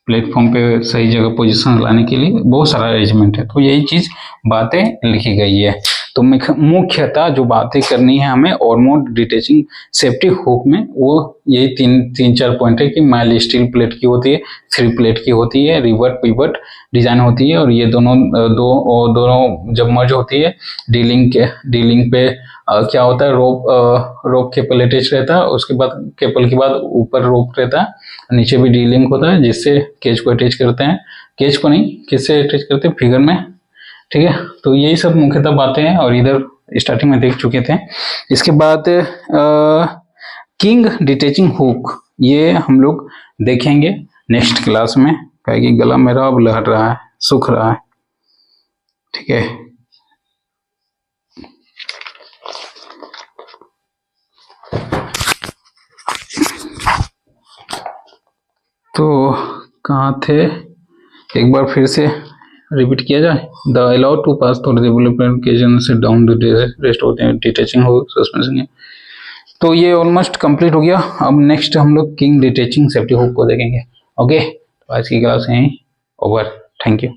[SPEAKER 1] प्लेटफॉर्म पे सही जगह पोजीशन लाने के लिए बहुत सारा अरेंजमेंट है। तो यही चीज बातें लिखी गई है। तो मुख्यतः जो बातें करनी है हमें ऑर्मोड डिटैचिंग सेफ्टी हुक में, वो यही तीन चार पॉइंट है कि माइल्ड स्टील प्लेट की होती है, 3 प्लेट की होती है, रिवर्ट पिवट डिजाइन होती है, और ये दोनों जब मर्ज होती है डीलिंग पे क्या होता है, रोप केबल अटैच रहता है, उसके बाद केबल के बाद ऊपर रोप रहता है, नीचे भी डीलिंग होता है जिससे केज को अटैच करते हैं, केज को नहीं, किससे अटैच करते हैं, फिगर में। ठीक है, तो यही सब मुख्यतः बातें हैं, और इधर स्टार्टिंग में देख चुके थे। इसके बाद किंग डिटैचिंग हुक, ये हम लोग देखेंगे नेक्स्ट क्लास में, क्योंकि गला मेरा अब लहर रहा है, सूख रहा है। ठीक है, तो कहाँ थे, एक बार फिर से रिपीट किया जाए। The allow to pass through development केजन से डाउन रेस्ट होते हैं, डिटैचिंग हो सस्पेंशन। तो ये ऑलमोस्ट कंप्लीट हो गया। अब नेक्स्ट हम लोग किंग डिटैचिंग सेफ्टी हुक को देखेंगे। ओके, तो आज की क्लास यहीं ओवर। Thank you.